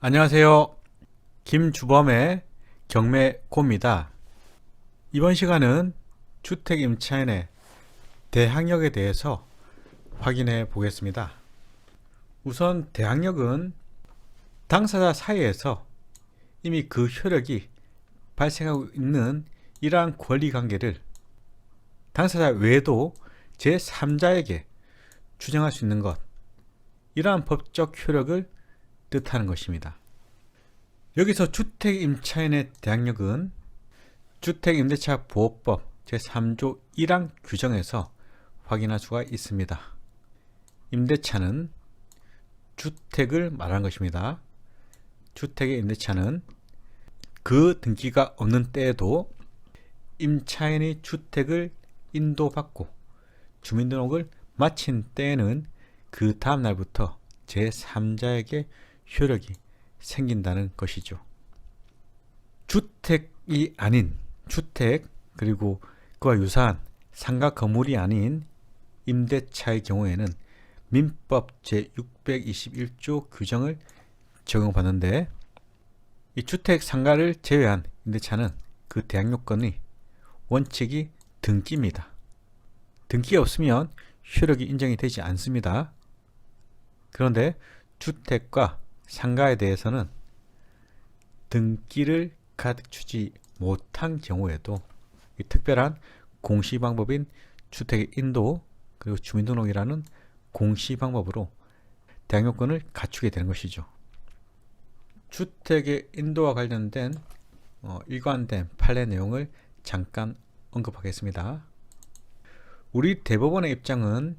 안녕하세요. 김주범의 경매고입니다. 이번 시간은 주택 임차인의 대항력에 대해서 확인해 보겠습니다. 우선 대항력은 당사자 사이에서 이미 그 효력이 발생하고 있는 이러한 권리관계를 당사자 외에도 제3자에게 주장할 수 있는 것, 이러한 법적 효력을 뜻하는 것입니다. 여기서 주택 임차인의 대항력은 주택임대차 보호법 제3조 1항 규정에서 확인할 수가 있습니다. 임대차는 주택을 말하는 것입니다. 주택의 임대차는 그 등기가 없는 때에도 임차인이 주택을 인도받고 주민등록을 마친 때에는 그 다음 날부터 제3자에게 효력이 생긴다는 것이죠. 주택이 아닌 주택, 그리고 그와 유사한 상가 건물이 아닌 임대차의 경우에는 민법 제621조 규정을 적용받는데, 이 주택 상가를 제외한 임대차는 그 대항력권의 원칙이 등기입니다. 등기가 없으면 효력이 인정이 되지 않습니다. 그런데 주택과 상가에 대해서는 등기를 갖추지 못한 경우에도 이 특별한 공시방법인 주택의 인도, 그리고 주민등록이라는 공시방법으로 대항력권을 갖추게 되는 것이죠. 주택의 인도와 관련된 일관된 판례 내용을 잠깐 언급하겠습니다. 우리 대법원의 입장은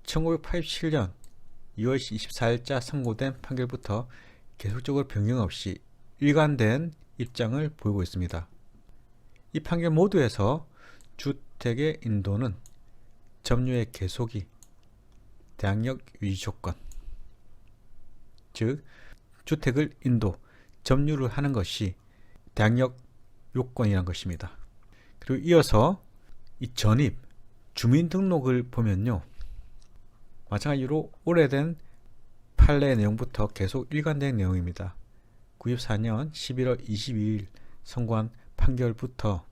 1987년 2월 24일자 선고된 판결부터 계속적으로 변경 없이 일관된 입장을 보이고 있습니다. 이 판결 모두에서 주택의 인도는 점유의 계속이 대항력 유지 조건, 즉 주택을 인도, 점유를 하는 것이 대항력 요건이라는 것입니다. 그리고 이어서 이 전입, 주민등록을 보면요, 마찬가지로 오래된 판례 내용부터 계속 일관된 내용입니다. 94년 11월 22일 선고한 판결부터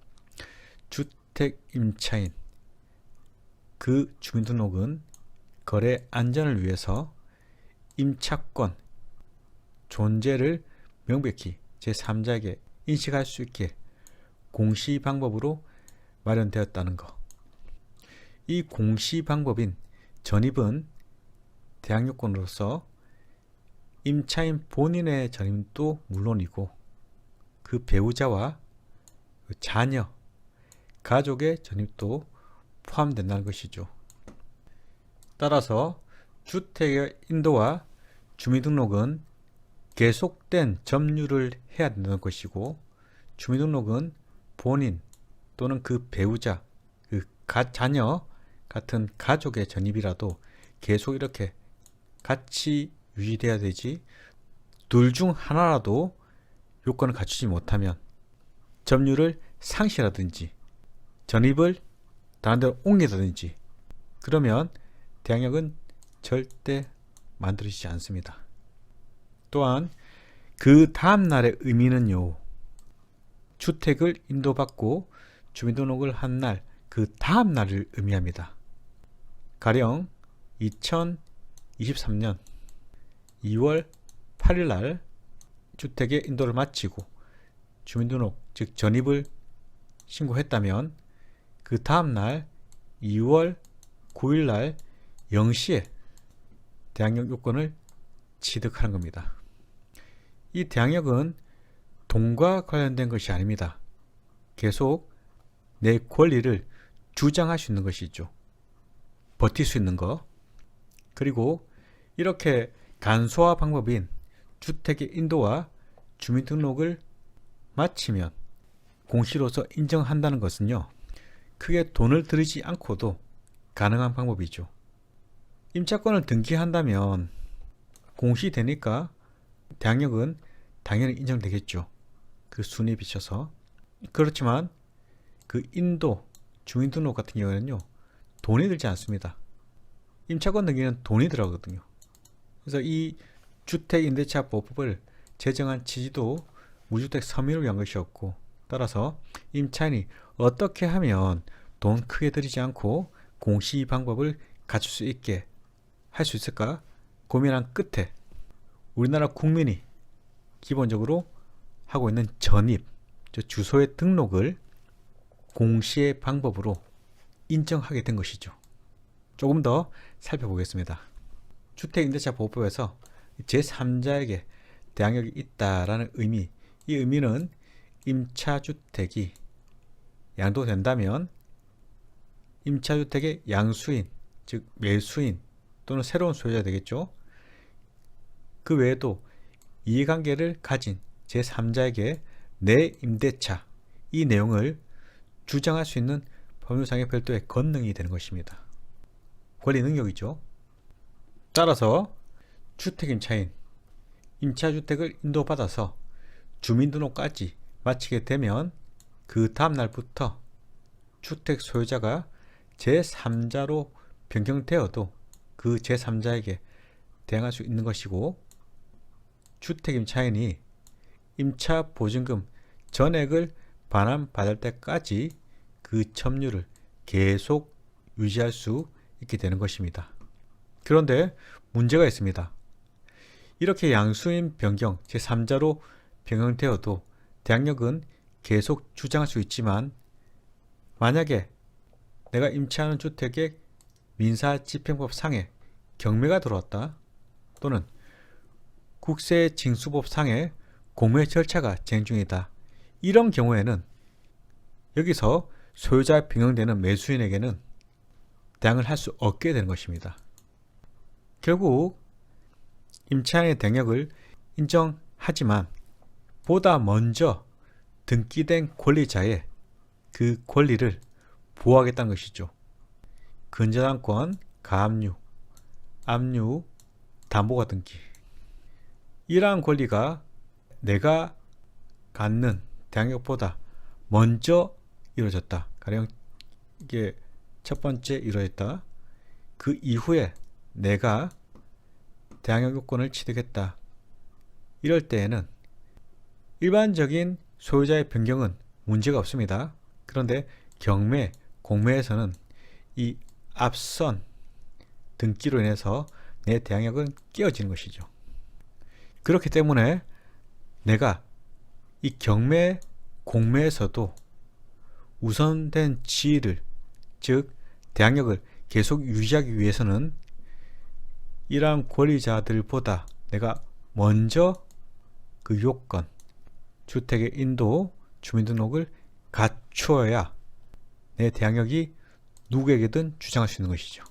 주택 임차인 그 주민등록은 거래 안전을 위해서 임차권 존재를 명백히 제3자에게 인식할 수 있게 공시 방법으로 마련되었다는 것. 이 공시 방법인 전입은 대항력권으로서 임차인 본인의 전입도 물론이고 그 배우자와 그 자녀, 가족의 전입도 포함된다는 것이죠. 따라서 주택의 인도와 주민등록은 계속된 점유를 해야 된다는 것이고, 주민등록은 본인 또는 그 배우자, 그 자녀 같은 가족의 전입이라도 계속 이렇게 같이 유지돼야 되지, 둘 중 하나라도 요건을 갖추지 못하면 점유를 상실하든지 전입을 다른 데로 옮기다든지 그러면 대항력은 절대 만들어지지 않습니다. 또한 그 다음 날의 의미는요, 주택을 인도받고 주민등록을 한 날, 그 다음 날을 의미합니다. 가령 2023년 2월 8일 날 주택의 인도를 마치고 주민등록, 즉 전입을 신고했다면 그 다음 날 2월 9일 날 0시에 대항력 요건을 취득하는 겁니다. 이 대항력은 돈과 관련된 것이 아닙니다. 계속 내 권리를 주장할 수 있는 것이죠. 버틸 수 있는 것. 그리고 이렇게 간소화 방법인 주택의 인도와 주민등록을 마치면 공시로서 인정한다는 것은요, 크게 돈을 들이지 않고도 가능한 방법이죠. 임차권을 등기한다면 공시되니까 대항력은 당연히 인정되겠죠. 그 순위에 비춰서. 그렇지만 그 인도, 주민등록 같은 경우에는요, 돈이 들지 않습니다. 임차권 등기는 돈이 들어가거든요. 그래서 이 주택임대차 보호법을 제정한 취지도 무주택 서민을 위한 것이었고, 따라서 임차인이 어떻게 하면 돈 크게 들이지 않고 공시 방법을 갖출 수 있게 할 수 있을까 고민한 끝에 우리나라 국민이 기본적으로 하고 있는 전입, 주소의 등록을 공시의 방법으로 인정하게 된 것이죠. 조금 더 살펴보겠습니다. 주택임대차보호법에서 제3자에게 대항력이 있다라는 의미, 이 의미는 임차주택이 양도된다면 임차주택의 양수인, 즉 매수인 또는 새로운 소유자 되겠죠. 그 외에도 이해관계를 가진 제3자에게 내 임대차, 이 내용을 주장할 수 있는 법률상의 별도의 권능이 되는 것입니다. 권리 능력이죠. 따라서 주택임차인, 임차주택을 인도받아서 주민등록까지 마치게 되면 그 다음 날부터 주택 소유자가 제3자로 변경되어도 그 제3자에게 대항할 수 있는 것이고, 주택임차인이 임차보증금 전액을 반환받을 때까지 그 점유를 계속 유지할 수 있게 되는 것입니다. 그런데 문제가 있습니다. 이렇게 양수인 변경, 제3자로 변경되어도 대항력은 계속 주장할 수 있지만, 만약에 내가 임차하는 주택에 민사집행법 상에 경매가 들어왔다, 또는 국세징수법 상에 공매 절차가 진행 중이다, 이런 경우에는 여기서 소유자 변경되는 매수인에게는 대항을 할 수 없게 되는 것입니다. 결국 임차인의 대항력을 인정하지만 보다 먼저 등기된 권리자의 그 권리를 보호하겠다는 것이죠. 근저당권, 가압류, 압류, 담보가 등기, 이러한 권리가 내가 갖는 대항력보다 먼저 이루어졌다, 가령 이게 첫 번째 이루어졌다, 그 이후에 내가 대항력 요건을 취득했다, 이럴 때에는 일반적인 소유자의 변경은 문제가 없습니다. 그런데 경매, 공매에서는 이 앞선 등기로 인해서 내 대항력은 깨어지는 것이죠. 그렇기 때문에 내가 이 경매, 공매에서도 우선된 지위를, 즉 대항력을 계속 유지하기 위해서는 이러한 권리자들보다 내가 먼저 그 요건, 주택의 인도, 주민등록을 갖추어야 내 대항력이 누구에게든 주장할 수 있는 것이죠.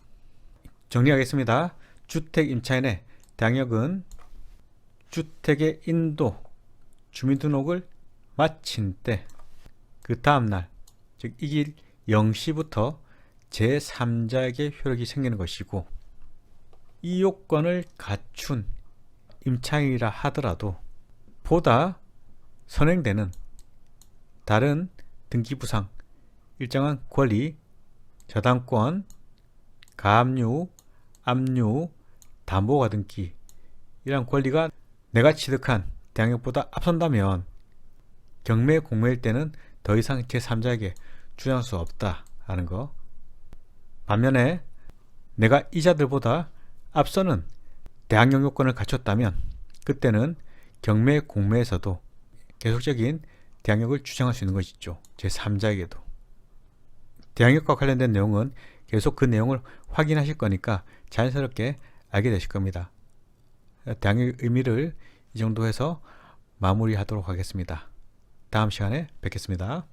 정리하겠습니다. 주택 임차인의 대항력은 주택의 인도, 주민등록을 마친 때 그 다음날, 즉 이 길 0시부터 제3자에게 효력이 생기는 것이고, 이 요건을 갖춘 임차인이라 하더라도 보다 선행되는 다른 등기부상 일정한 권리, 저당권, 가압류, 압류, 담보가 등기, 이러한 권리가 내가 취득한 대항력보다 앞선다면 경매, 공매일 때는 더 이상 제3자에게 주장할 수 없다 하는 거. 반면에 내가 이자들보다 앞서는 대항력 요건을 갖췄다면 그때는 경매, 공매에서도 계속적인 대항력을 주장할 수 있는 것이죠. 제3자에게도. 대항력과 관련된 내용은 계속 그 내용을 확인하실 거니까 자연스럽게 알게 되실 겁니다. 대항력의 의미를 이 정도 해서 마무리하도록 하겠습니다. 다음 시간에 뵙겠습니다.